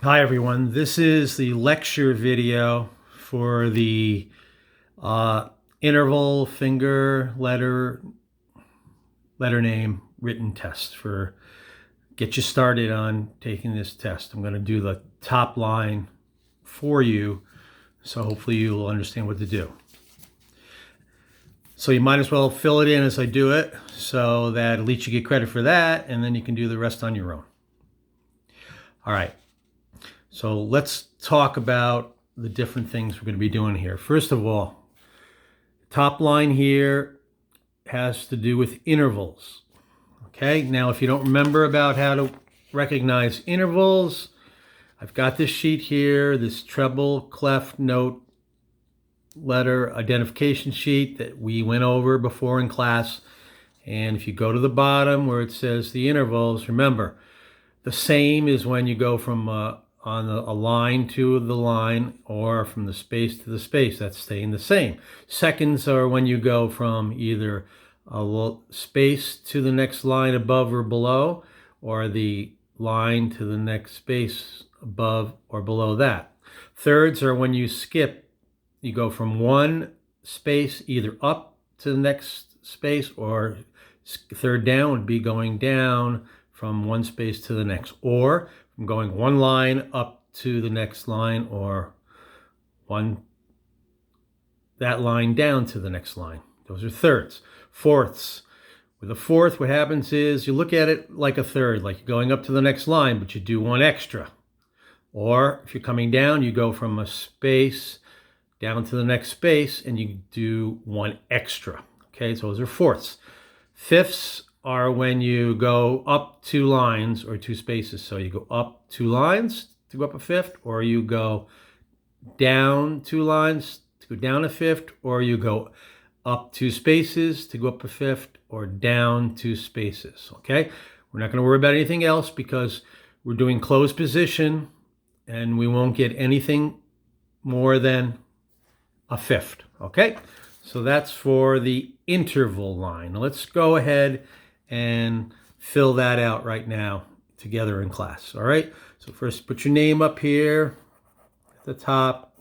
Hi everyone, this is the lecture video for the interval finger letter name written test for get you started on taking this test. I'm going to do the top line for you, so hopefully you'll understand what to do. So you might as well fill it in as I do it, so that at least you get credit for that, and then you can do the rest on your own. All right. So let's talk about the different things we're going to be doing here. First of all, top line here has to do with intervals. Okay, now if you don't remember about how to recognize intervals, I've got this sheet here, this treble clef note letter identification sheet that we went over before in class. And if you go to the bottom where it says the intervals, remember, the same is when you go from on a line to the line or from the space to the space. That's staying the same. Seconds are when you go from either a space to the next line above or below, or the line to the next space above or below that. Thirds are when you skip. You go from one space either up to the next space, or third down would be going down from one space to the next, or from going one line up to the next line, or that line down to the next line. Those are thirds. Fourths. With a fourth, what happens is you look at it like a third, like you're going up to the next line, but you do one extra. Or if you're coming down, you go from a space down to the next space and you do one extra. Okay, so those are fourths. Fifths are when you go up two lines or two spaces. So you go up two lines to go up a fifth, or you go down two lines to go down a fifth, or you go up two spaces to go up a fifth, or down two spaces. Okay, we're not going to worry about anything else because we're doing closed position and we won't get anything more than a fifth. Okay, so that's for the interval line. Now let's go ahead and fill that out right now together in class. All right, so first put your name up here at the top.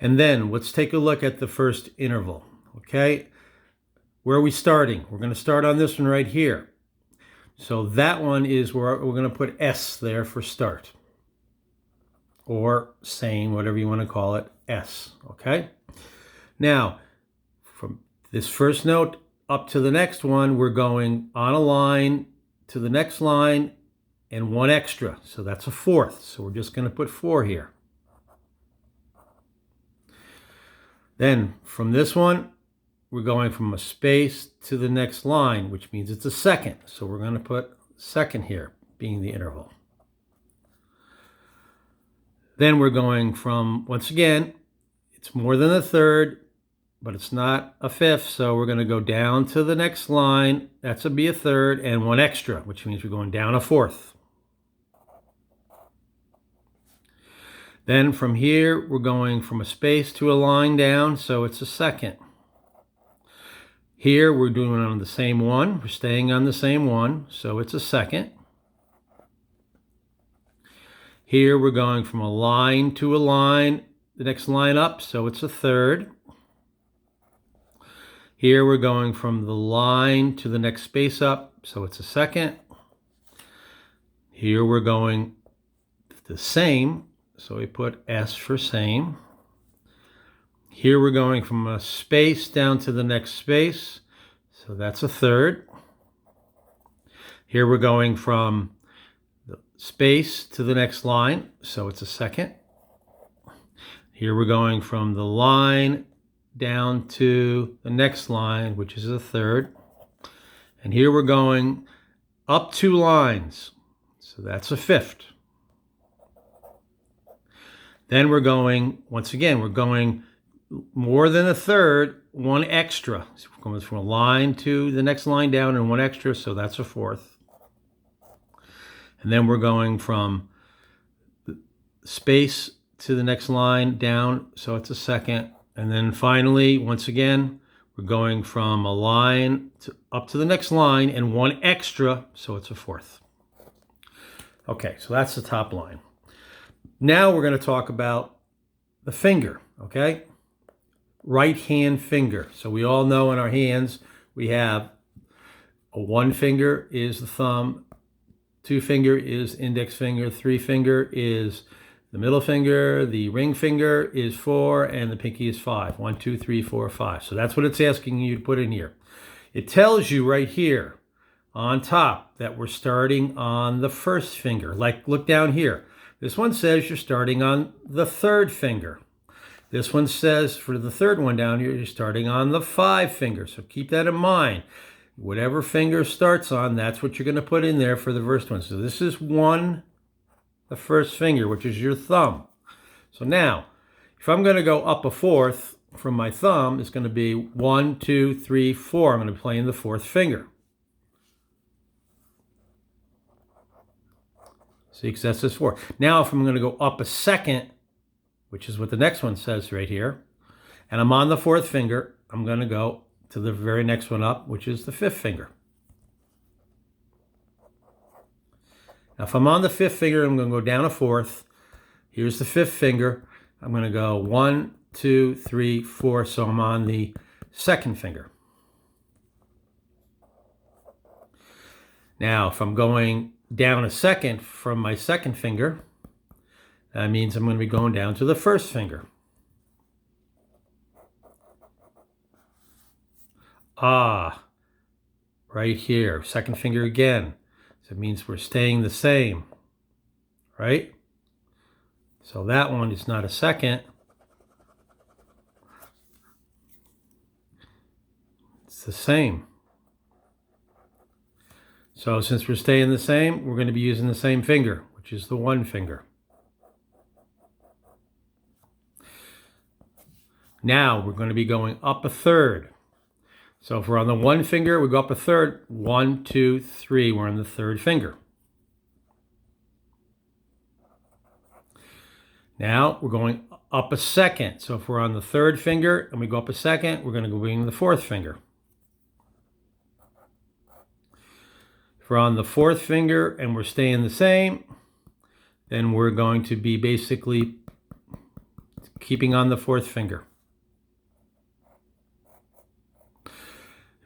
And then let's take a look at the first interval. Okay, where are we starting? We're going to start on this one right here. So that one is where we're going to put S there for start, or same, whatever you want to call it, S. Okay, now from this first note up to the next one, we're going on a line to the next line and one extra. So that's a fourth. So we're just going to put 4 here. Then from this one, we're going from a space to the next line, which means it's a second. So we're going to put second here, being the interval. Then we're going from, once again, it's more than a third, but it's not a fifth. So we're going to go down to the next line. That's be a third and one extra, which means we're going down a fourth. Then from here, we're going from a space to a line down, so it's a second. Here, we're doing it on the same one. We're staying on the same one, so it's a second. Here, we're going from a line to a line, the next line up, so it's a third. Here, we're going from the line to the next space up, so it's a second. Here, we're going the same, so we put S for same. Here we're going from a space down to the next space, so that's a third. Here we're going from the space to the next line, so it's a second. Here we're going from the line down to the next line, which is a third. And here we're going up 2 lines, so that's a fifth. Then we're going, once again, we're going more than a third, one extra. So we're going from a line to the next line down and one extra, so that's a fourth. And then we're going from the space to the next line down, so it's a second. And then finally, once again, we're going from a line up to the next line and one extra, so it's a fourth. Okay, so that's the top line. Now we're going to talk about the finger, okay? Right hand finger. So we all know in our hands we have a one finger is the thumb, two finger is index finger, three finger is the middle finger, the ring finger is 4, and the pinky is 5. 1, 2, 3, 4, 5. So that's what it's asking you to put in here. It tells you right here on top that we're starting on the first finger. Like, look down here. This one says you're starting on the third finger. This one says for the third one down here, you're starting on the 5 finger. So keep that in mind. Whatever finger starts on, that's what you're going to put in there for the first one. So this is 1, the first finger, which is your thumb. So now, if I'm going to go up a fourth from my thumb, it's going to be 1, 2, 3, 4. I'm going to be playing the 4th finger. See, because that's this 4. Now, if I'm going to go up a second, which is what the next one says right here, and I'm on the 4th finger, I'm going to go to the very next one up, which is the 5th finger. Now, if I'm on the 5th finger, I'm going to go down a 4th. Here's the 5th finger. I'm going to go 1, 2, 3, 4. So I'm on the 2nd finger. Now, if I'm going down a second from my 2nd finger, that means I'm going to be going down to the 1st finger. Ah, right here, 2nd finger again. So it means we're staying the same, right? So that one is not a second. It's the same. So since we're staying the same, we're going to be using the same finger, which is the 1 finger. Now we're going to be going up a third. So if we're on the 1 finger, we go up a third. 1, 2, 3. We're on the 3rd finger. Now we're going up a second. So if we're on the 3rd finger and we go up a second, we're going to go in the 4th finger. If we're on the 4th finger and we're staying the same, then we're going to be basically keeping on the 4th finger.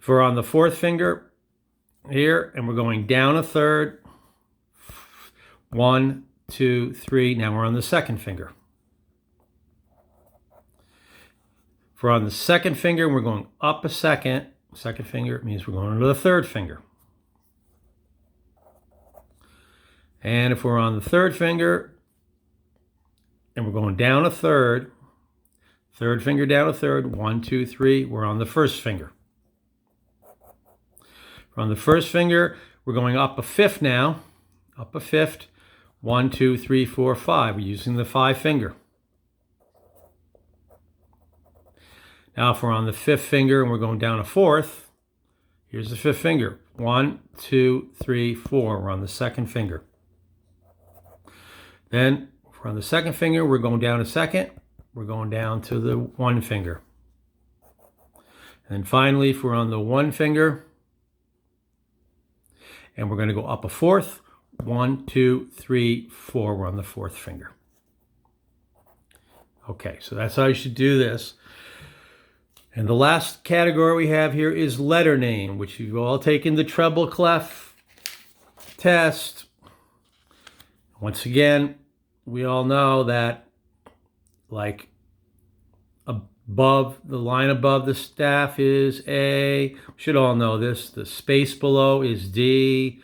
If we're on the 4th finger here and we're going down a third, 1, 2, 3, now we're on the 2nd finger. If we're on the 2nd finger and we're going up a second, 2nd finger means we're going to the 3rd finger. And if we're on the 3rd finger and we're going down a third, 3rd finger down a third, 1, 2, 3, we're on the 1st finger. On the 1st finger, we're going up a 5th now, up a 5th, 1, 2, 3, 4, 5. We're using the 5 finger. Now if we're on the 5th finger and we're going down a 4th, here's the 5th finger. 1, 2, 3, 4. We're on the 2nd finger. Then if we're on the 2nd finger, we're going down a second. We're going down to the 1 finger. And finally, if we're on the 1 finger, and we're going to go up a 4th. 1, 2, 3, 4. We're on the 4th finger. Okay, so that's how you should do this. And the last category we have here is letter name, which you've all taken the treble clef test. Once again, we all know that, like, above the line above the staff is A. We should all know this. The space below is D.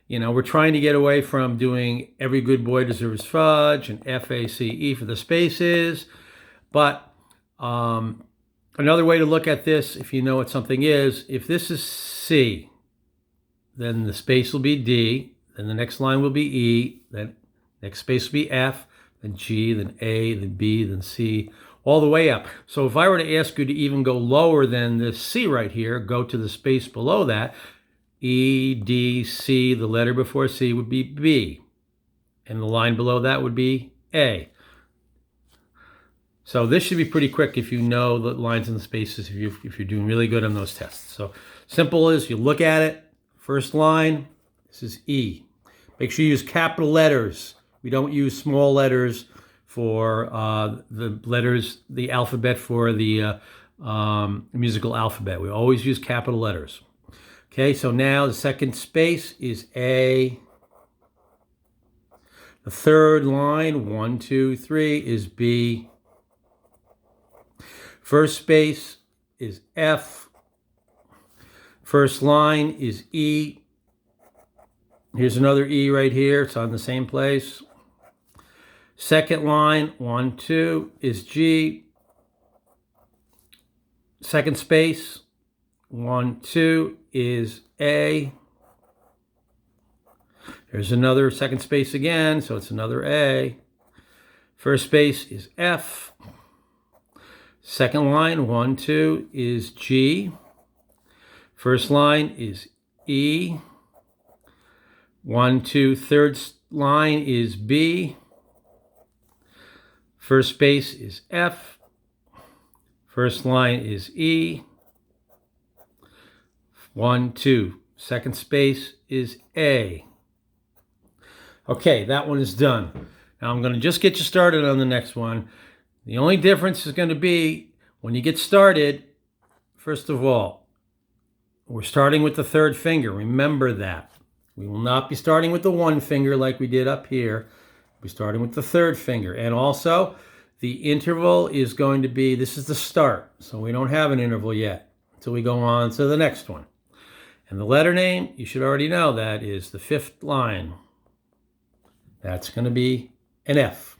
You know, we're trying to get away from doing every good boy deserves fudge and FACE for the spaces. But another way to look at this, if you know what something is, if this is C, then the space will be D, then the next line will be E, then next space will be F, then G, then A, then B, then C, all the way up. So if I were to ask you to even go lower than this C right here, go to the space below that, E, D, C, the letter before C would be B. And the line below that would be A. So this should be pretty quick if you know the lines and the spaces, if you're doing really good on those tests. So simple is you look at it, first line, this is E. Make sure you use capital letters. We don't use small letters for the alphabet for the musical alphabet. We always use capital letters. Okay, so now the second space is A. The third line, 1, 2, 3, is B. First space is F. First line is E. Here's another E right here. It's on the same place. Second line, 1, 2, is G. Second space, 1, 2, is A. There's another second space again, so it's another A. First space is F. Second line, 1, 2, is G. First line is E. 1, 2, third line is B. First space is F. First line is E. 1, 2, second space is A. Okay, that one is done. Now I'm going to just get you started on the next one. The only difference is going to be when you get started, first of all, we're starting with the third finger. Remember that. We will not be starting with the one finger like we did up here. We'll be starting with the third finger. And also, the interval is going to be, this is the start, so we don't have an interval yet until we go on to the next one. And the letter name, you should already know that, is the fifth line. That's going to be an F.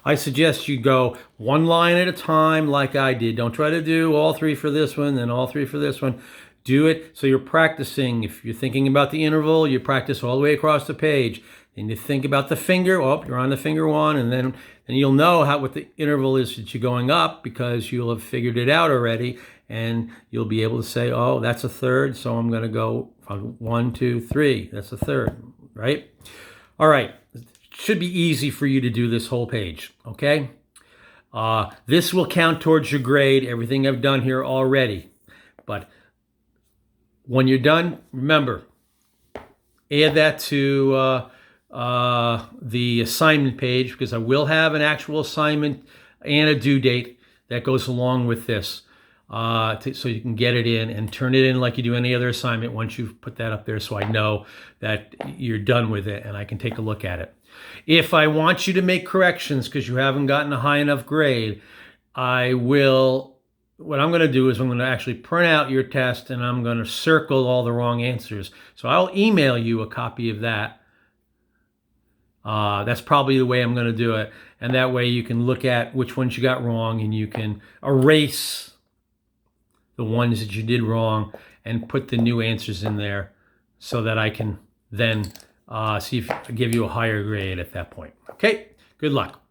I suggest you go one line at a time like I did. Don't try to do all three for this one, then all three for this one. Do it so you're practicing. If you're thinking about the interval, you practice all the way across the page. And you think about the finger. Oh, you're on the finger one, and then you'll know what the interval is that you're going up because you'll have figured it out already, and you'll be able to say, oh, that's a third, so I'm going to go from 1, 2, 3. That's a third, right? All right. It should be easy for you to do this whole page, okay? This will count towards your grade, everything I've done here already. But when you're done, remember, add that to the assignment page, because I will have an actual assignment and a due date that goes along with this, so you can get it in and turn it in like you do any other assignment once you've put that up there, so I know that you're done with it and I can take a look at it. If I want you to make corrections because you haven't gotten a high enough grade, what I'm going to do is I'm going to actually print out your test and I'm going to circle all the wrong answers. So I'll email you a copy of that. That's probably the way I'm going to do it. And that way you can look at which ones you got wrong and you can erase the ones that you did wrong and put the new answers in there so that I can then see if I give you a higher grade at that point. Okay, good luck.